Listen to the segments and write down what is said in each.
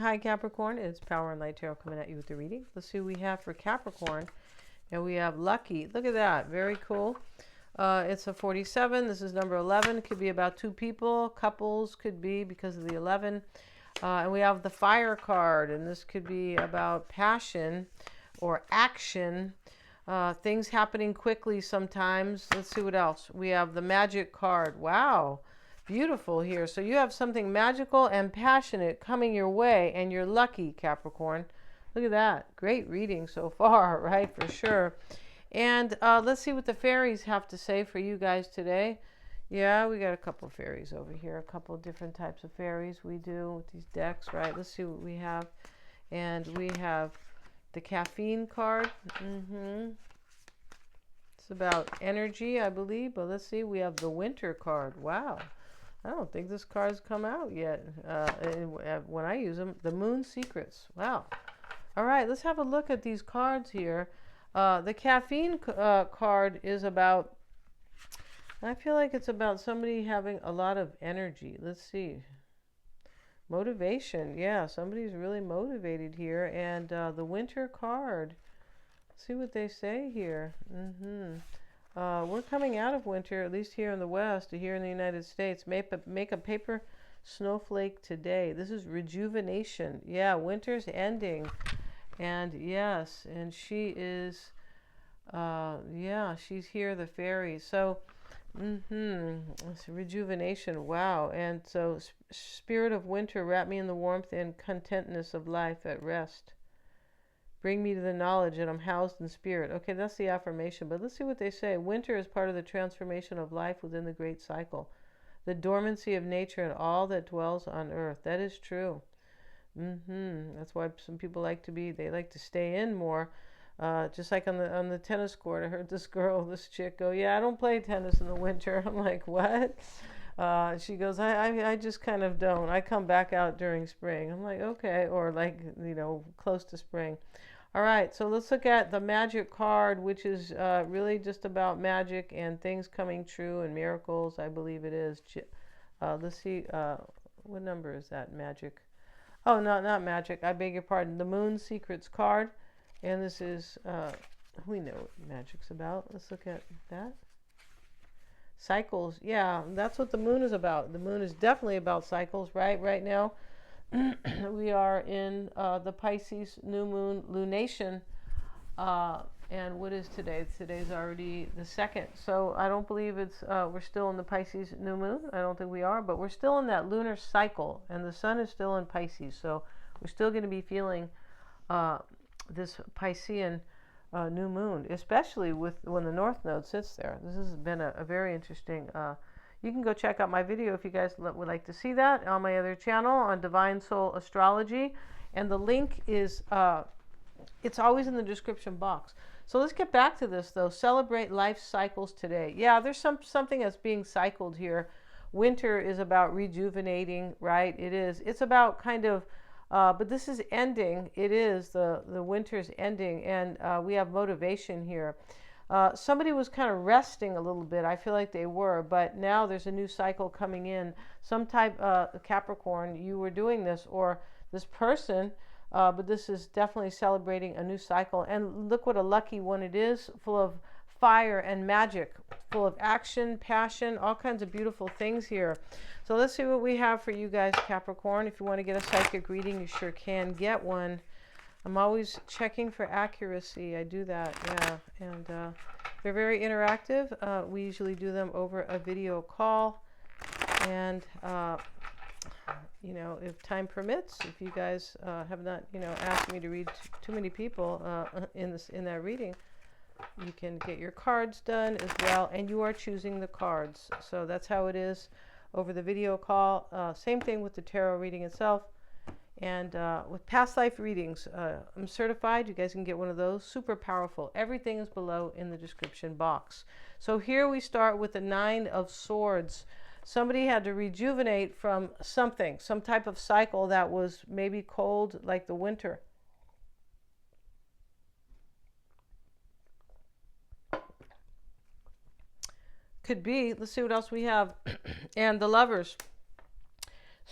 Hi Capricorn, it's Power and Light Tarot coming at you with the reading. Let's see what we have for Capricorn. And we have Lucky. Look at that. Very cool. It's a 47. This is number 11. It could be about two people. Couples could be because of the 11. And we have the Fire card. And this could be about passion or action. Things happening quickly sometimes. Let's see what else. We have the Magic card. Wow. Beautiful here. So you have something magical and passionate coming your way, and you're lucky, Capricorn. Look at that. Great reading so far, right? For sure. And let's see what the fairies have to say for you guys today. Yeah, we got a couple of fairies over here. A couple of different types of fairies we do with these decks, right? Let's see what we have. And we have the Caffeine card. It's about energy, I believe. But let's see. We have the Winter card. Wow. I don't think this card's come out yet when I use them. The Moon Secrets. Wow. All right, let's have a look at these cards here. The Caffeine card is about, I feel like it's about somebody having a lot of energy. Let's see. Motivation. Yeah, somebody's really motivated here. And the Winter card. Let's see what they say here. We're coming out of winter, at least here in the West, here in the United States. Make a paper snowflake today. This is rejuvenation. Yeah, winter's ending. And yes, and she is, yeah, she's here, the fairy. So, it's rejuvenation. Wow. And so, spirit of winter, wrap me in the warmth and contentness of life at rest. Bring me to the knowledge that I'm housed in spirit. Okay, that's the affirmation. But let's see what they say. Winter is part of the transformation of life within the great cycle. The dormancy of nature and all that dwells on earth. That is true. That's why some people they like to stay in more. Just like on the tennis court. I heard this chick go, yeah, I don't play tennis in the winter. I'm like, what? She goes, I just kind of don't. I come back out during spring. I'm like, okay. Or like, close to spring. All right. So let's look at the Magic card, which is really just about magic and things coming true and miracles. I believe it is. Let's see. What number is that? Magic. Oh, no, not magic. I beg your pardon. The Moon Secrets card. And this is, we know what magic's about. Let's look at that. Cycles. Yeah, that's what the moon is about. The moon is definitely about cycles, right? Right now, we are in the Pisces new moon lunation. And what is today? Today's already the 2nd. So I don't believe we're still in the Pisces new moon. I don't think we are, but we're still in that lunar cycle. And the sun is still in Pisces. So we're still going to be feeling this Piscean new moon, especially when the North Node sits there. This has been a very interesting. You can go check out my video if you guys would like to see that on my other channel on Divine Soul Astrology, and the link is it's always in the description box. So let's get back to this though. Celebrate life cycles today. Yeah, there's something that's being cycled here. Winter is about rejuvenating, right? It is. It's about kind of. But this is ending. It is the winter's ending, and we have motivation here. Somebody was kind of resting a little bit. I feel like they were, but now there's a new cycle coming in. Some type Capricorn, you were doing this, or this person, but this is definitely celebrating a new cycle. And look what a lucky one it is, full of fire and magic, full of action, passion, all kinds of beautiful things here. So let's see what we have for you guys, Capricorn. If you want to get a psychic reading, you sure can get one. I'm always checking for accuracy. I do that, yeah. And they're very interactive. We usually do them over a video call. And, if time permits, if you guys have not, asked me to read too many people in that reading, you can get your cards done as well. And you are choosing the cards. So that's how it is over the video call. Same thing with the tarot reading itself. And with past life readings, I'm certified. You guys can get one of those. Super powerful. Everything is below in the description box. So here we start with the 9 of Swords. Somebody had to rejuvenate from something, some type of cycle that was maybe cold like the winter. Could be. Let's see what else we have. And the Lovers.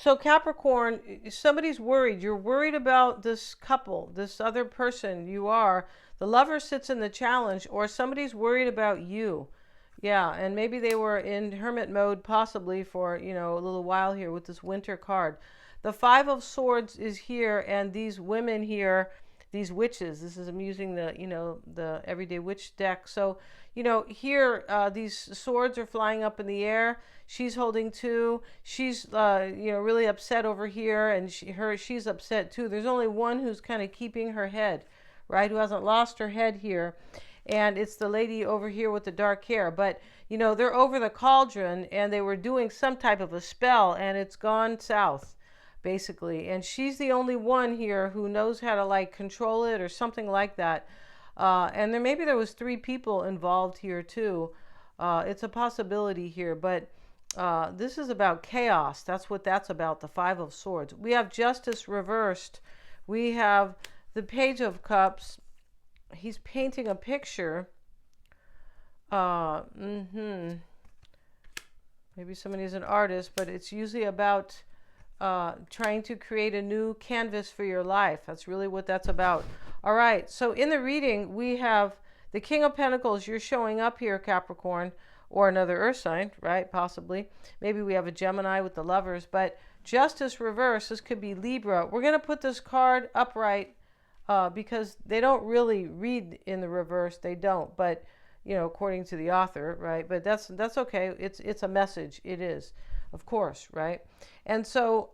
So Capricorn, somebody's worried. You're worried about this couple, this other person you are. The lover sits in the challenge, or somebody's worried about you. Yeah, and maybe they were in hermit mode possibly for, a little while here with this winter card. The Five of Swords is here, and these women here, these witches, this is, I'm using the, the Everyday Witch deck. So, here, these swords are flying up in the air. She's holding two. She's, really upset over here, and she's upset too. There's only one who's kind of keeping her head, right? Who hasn't lost her head here. And it's the lady over here with the dark hair. But, they're over the cauldron, and they were doing some type of a spell, and it's gone south, basically. And she's the only one here who knows how to, like, control it or something like that. And maybe there was 3 people involved here, too. It's a possibility here, but this is about chaos. That's what that's about, the Five of Swords. We have Justice reversed. We have the Page of Cups. He's painting a picture. Maybe somebody is an artist, but it's usually about trying to create a new canvas for your life. That's really what that's about. All right, so in the reading, we have the King of Pentacles. You're showing up here, Capricorn, or another earth sign, right? Possibly. Maybe we have a Gemini with the Lovers, but Justice reverse, this could be Libra. We're going to put this card upright because they don't really read in the reverse. They don't, but, according to the author, right? But that's okay. It's a message. It is, of course, right? And so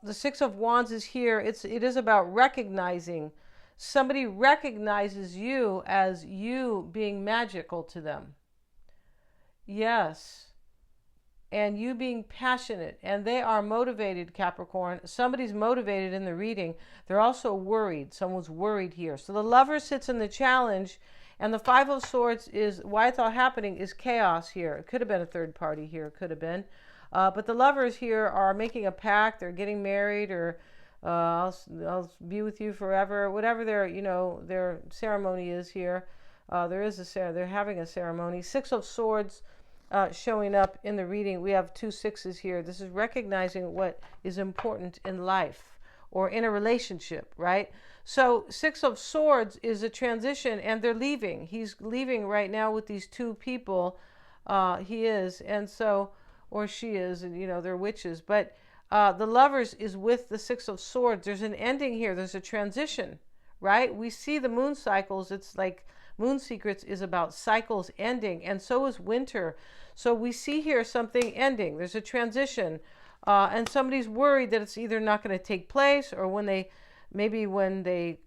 the Six of Wands is here. It is about recognizing. Somebody recognizes you as you being magical to them. Yes. And you being passionate. And they are motivated, Capricorn. Somebody's motivated in the reading. They're also worried. Someone's worried here. So the Lover sits in the challenge. And the Five of Swords is, why it's all happening is chaos here. It could have been a third party here. It could have been. But the Lovers here are making a pact. They're getting married, or I'll be with you forever. Whatever their ceremony is here. They're having a ceremony. Six of Swords showing up in the reading. We have 2 sixes here. This is recognizing what is important in life or in a relationship, right? So 6 of Swords is a transition, and they're leaving. He's leaving right now with these 2 people. He is, and so, or she is, and they're witches. But the Lovers is with the 6 of Swords. There's an ending here. There's a transition, right? We see the moon cycles. It's like Moon Secrets is about cycles ending, and so is winter. So we see here something ending. There's a transition, and somebody's worried that it's either not going to take place, or when they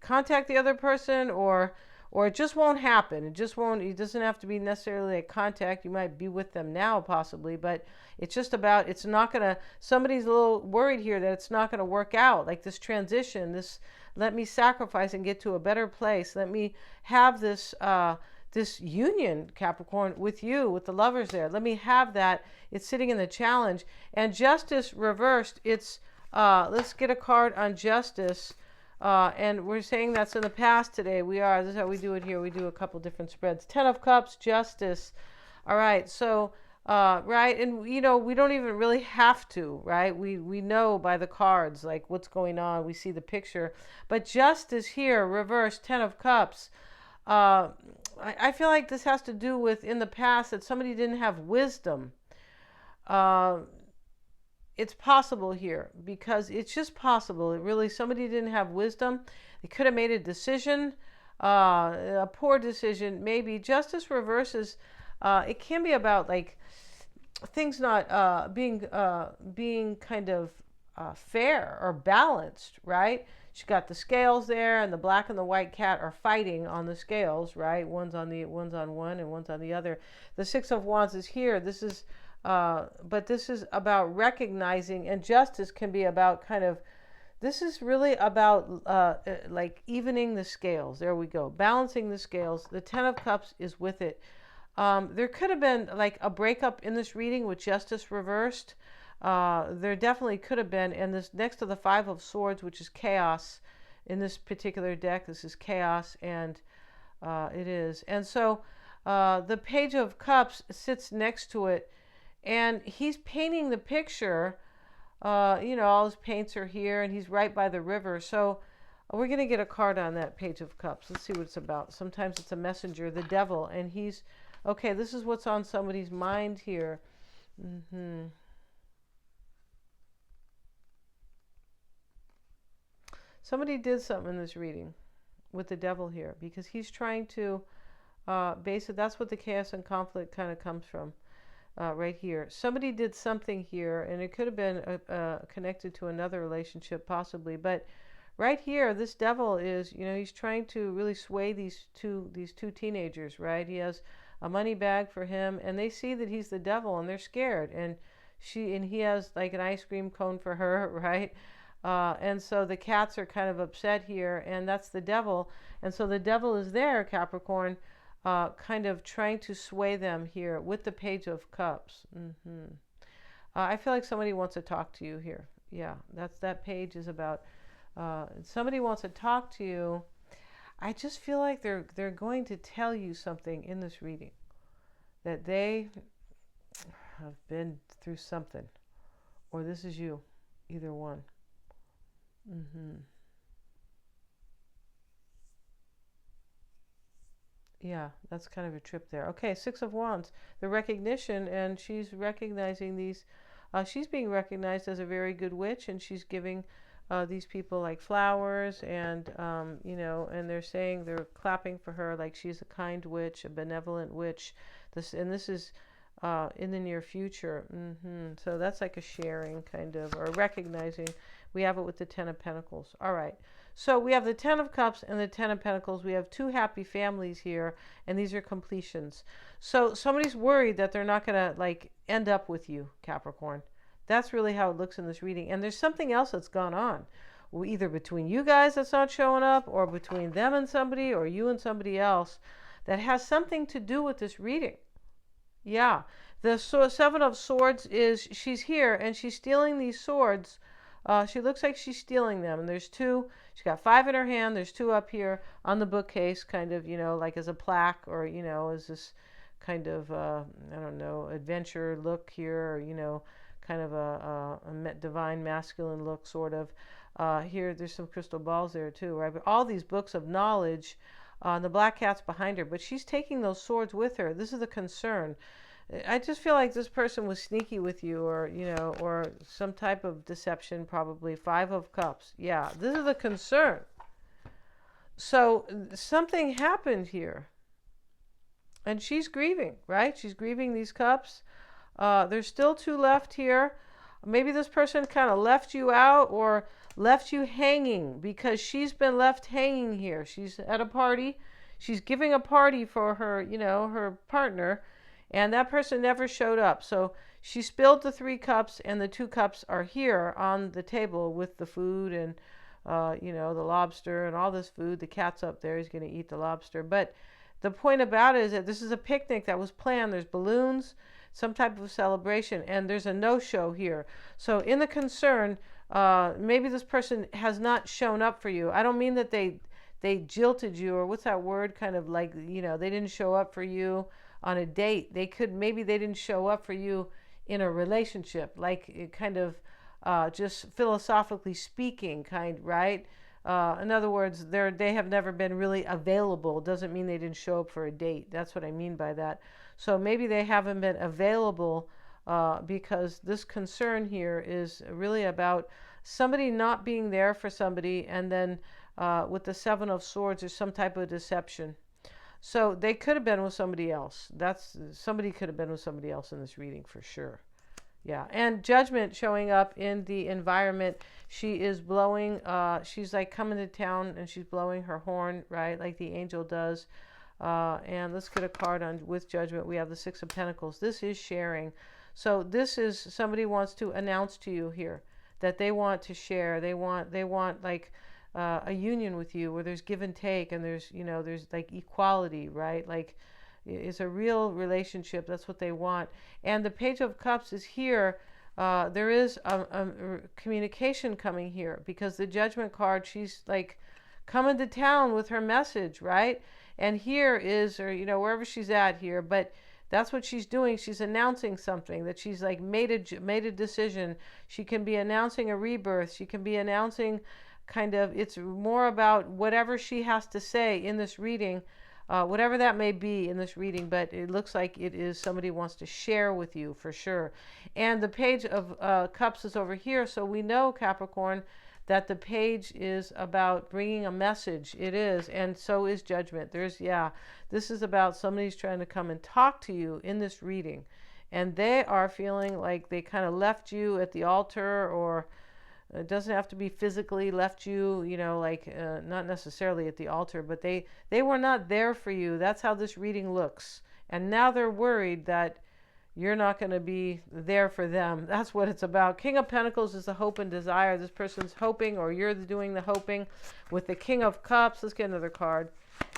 contact the other person, or it just won't happen. It just won't. It doesn't have to be necessarily a contact. You might be with them now, possibly, but it's just about, it's not going to, somebody's a little worried here that it's not going to work out, like this transition, this, let me sacrifice and get to a better place. Let me have this this union, Capricorn, with you, with the Lovers there. Let me have that. It's sitting in the challenge. And Justice reversed, it's, let's get a card on Justice. And we're saying that's in the past today. This is how we do it here. We do a couple different spreads. 10 of Cups, Justice. All right, so, right, and, we don't even really have to, right? We know by the cards, like, what's going on. We see the picture. But Justice here, reversed, 10 of Cups. I feel like this has to do with, in the past, that somebody didn't have wisdom. It's possible here, because it's just possible. Somebody didn't have wisdom. They could have made a decision, a poor decision, maybe. Justice reverses, it can be about, like, things not being kind of fair or balanced, right? She got the scales there, and the black and the white cat are fighting on the scales, right? One's on one and one's on the other. The 6 of Wands is here. This is but this is about recognizing, and Justice can be about kind of, this is really about like evening the scales. There we go. Balancing the scales. The 10 of Cups is with it. There could have been like a breakup in this reading with Justice reversed. There definitely could have been. And this next to the 5 of Swords, which is chaos in this particular deck. This is chaos, and it is. And so the Page of Cups sits next to it. And he's painting the picture All his paints are here, and he's right by the river. So we're going to get a card on that Page of Cups. Let's see what it's about. Sometimes it's a messenger, the devil, and he's, okay, this is what's on somebody's mind here. Somebody did something in this reading with the devil here, because he's trying to basically, that's what the chaos and conflict kind of comes from. Right here, somebody did something here, and it could have been connected to another relationship possibly, but right here, this devil is, he's trying to really sway these two teenagers, right? He has a money bag for him, and they see that he's the devil, and they're scared, and he has like an ice cream cone for her, right? And so the cats are kind of upset here, and that's the devil, and so the devil is there, Capricorn, kind of trying to sway them here with the Page of Cups. I feel like somebody wants to talk to you here. Yeah, that page is about somebody wants to talk to you. I just feel like they're going to tell you something in this reading, that they have been through something, or this is you, either one. Yeah, that's kind of a trip there. Okay, Six of Wands, the recognition, and she's recognizing these. She's being recognized as a very good witch, and she's giving these people like flowers, and and they're saying, they're clapping for her like she's a kind witch, a benevolent witch. This is in the near future. So that's like a sharing kind of, or recognizing. We have it with the Ten of Pentacles. All right. So we have the Ten of Cups and the Ten of Pentacles. We have two happy families here, and these are completions. So somebody's worried that they're not going to like end up with you, Capricorn. That's really how it looks in this reading. And there's something else that's gone on, either between you guys that's not showing up, or between them and somebody, or you and somebody else, that has something to do with this reading. Yeah. The Seven of Swords is, she's here, and she's stealing these swords. She looks like she's stealing them, and there's two. She's got 5 in her hand. There's 2 up here on the bookcase, kind of, like as a plaque, or as this kind of I don't know, adventure look here, or kind of a divine masculine look, sort of. Here, there's some crystal balls there too, right? But all these books of knowledge. The black cat's behind her, but she's taking those swords with her. This is the concern. I just feel like this person was sneaky with you, or, or some type of deception, probably. 5 of Cups. Yeah, this is the concern. So something happened here. And she's grieving, right? She's grieving these cups. There's still 2 left here. Maybe this person kind of left you out, or left you hanging, because she's been left hanging here. She's at a party. She's giving a party for her, her partner. And that person never showed up. So she spilled the 3 cups, and the 2 cups are here on the table with the food and, the lobster and all this food. The cat's up there. He's going to eat the lobster. But the point about it is that this is a picnic that was planned. There's balloons, some type of celebration, and there's a no-show here. So in the concern, maybe this person has not shown up for you. I don't mean that they jilted you, or what's that word? Kind of like, they didn't show up for you on a date. Maybe they didn't show up for you in a relationship, like kind of just philosophically speaking, right? In other words, they have never been really available. Doesn't mean they didn't show up for a date. That's what I mean by that. So maybe they haven't been available because this concern here is really about somebody not being there for somebody, and then with the 7 of Swords, there's some type of deception. So they could have been with somebody else. Somebody could have been with somebody else in this reading for sure. Yeah. And Judgment showing up in the environment. She is blowing, she's like coming to town, and she's blowing her horn, right? Like the angel does. And let's get a card on with Judgment. We have the 6 of Pentacles. This is sharing. So this is, somebody wants to announce to you here that they want to share. They want like a union with you, where there's give and take, and there's like equality, right? Like it's a real relationship. That's what they want. And the Page of Cups is here. There is a communication coming here, because the Judgment card, she's like coming to town with her message, right? And here is, or wherever she's at here, but That's what she's doing. She's announcing something, that she's like made a decision. She can be announcing a rebirth. She can be announcing kind of, it's more about whatever she has to say in this reading, whatever that may be in this reading, but it looks like it is somebody wants to share with you for sure. And the Page of Cups is over here, so we know, Capricorn, that the page is about bringing a message. It is, and so is Judgment. This is about somebody's trying to come and talk to you in this reading, and they are feeling like they kind of left you at the altar, or it doesn't have to be physically left you, like not necessarily at the altar, but they were not there for you. That's how this reading looks. And now they're worried that you're not going to be there for them. That's what it's about. King of Pentacles is the hope and desire. This person's hoping, or you're doing the hoping. With the King of Cups, let's get another card.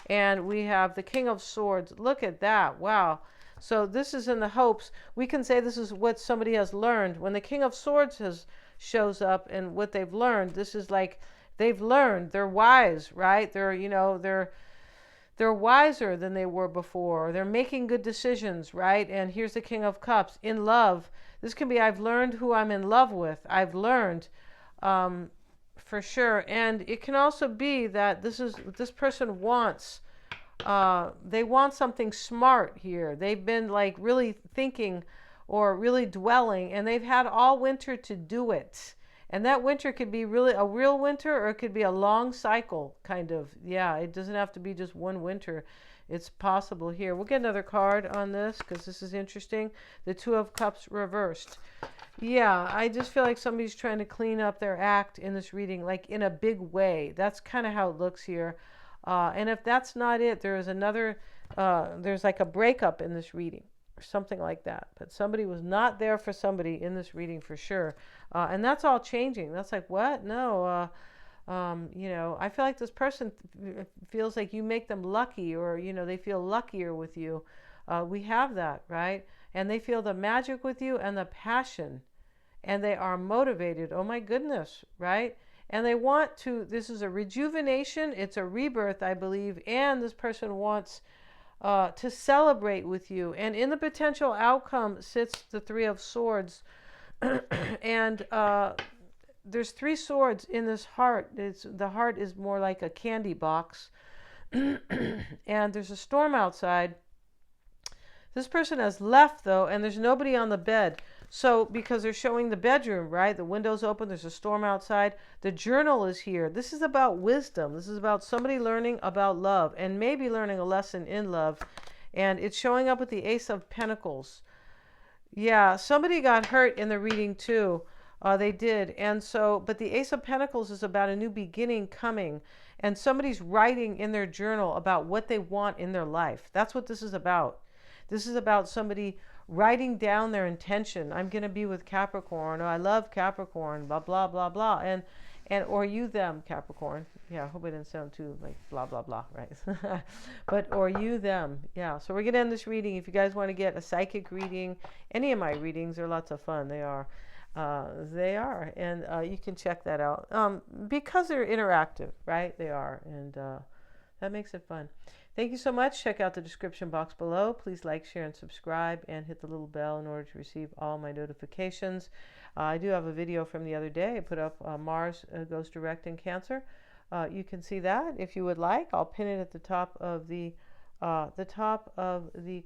And we have the King of Swords. Look at that. Wow. So this is in the hopes. We can say this is what somebody has learned. When the King of Swords shows up and what they've learned, this is like they've learned. They're wise, right? They're wiser than they were before. They're making good decisions, right? And here's the King of Cups. In love. This can be, I've learned who I'm in love with. I've learned, for sure. And it can also be that this person wants, they want something smart here. They've been like really thinking or really dwelling, and they've had all winter to do it. And that winter could be really a real winter, or it could be a long cycle, kind of. Yeah, it doesn't have to be just one winter. It's possible here. We'll get another card on this because this is interesting. The Two of Cups reversed. Yeah, I just feel like somebody's trying to clean up their act in this reading, like in a big way. That's kind of how it looks here. And if that's not it, there is another, there's like a breakup in this reading, something like that. But somebody was not there for somebody in this reading for sure. And that's all changing. That's like, what? No. I feel like this person feels like you make them lucky, or, they feel luckier with you. We have that, right? And they feel the magic with you and the passion, and they are motivated. Oh my goodness, right? And they want to, this is a rejuvenation. It's a rebirth, I believe. And this person wants to celebrate with you. And in the potential outcome sits the Three of Swords. And there's three swords in this heart. The heart is more like a candy box. And there's a storm outside. This person has left, though, and there's nobody on the bed. So, because they're showing the bedroom, right? The window's open. There's a storm outside. The journal is here. This is about wisdom. This is about somebody learning about love, and maybe learning a lesson in love. And it's showing up with the Ace of Pentacles. Yeah, somebody got hurt in the reading, too. They did. And so, but the Ace of Pentacles is about a new beginning coming. And somebody's writing in their journal about what they want in their life. That's what this is about. This is about somebody writing down their intention. I'm going to be with Capricorn. Or I love Capricorn, blah, blah, blah, blah. And or you, them, Capricorn. Yeah, I hope it didn't sound too like blah, blah, blah, right? But or you, them. Yeah, so we're going to end this reading. If you guys want to get a psychic reading, any of my readings are lots of fun. They are. And you can check that out because they're interactive, right? They are, and that makes it fun. Thank you so much. Check out the description box below. Please like, share, and subscribe, and hit the little bell in order to receive all my notifications. I do have a video from the other day. I put up Mars goes direct in Cancer. You can see that if you would like. I'll pin it at the top of the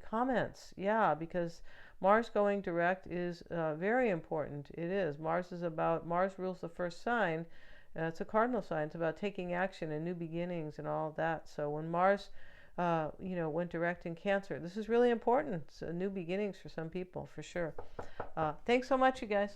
comments. Yeah, because Mars going direct is very important. It is. Mars rules the first sign. It's a cardinal sign. It's about taking action and new beginnings and all of that. So when Mars, went direct in Cancer, this is really important. It's new beginnings for some people, for sure. Thanks so much, you guys.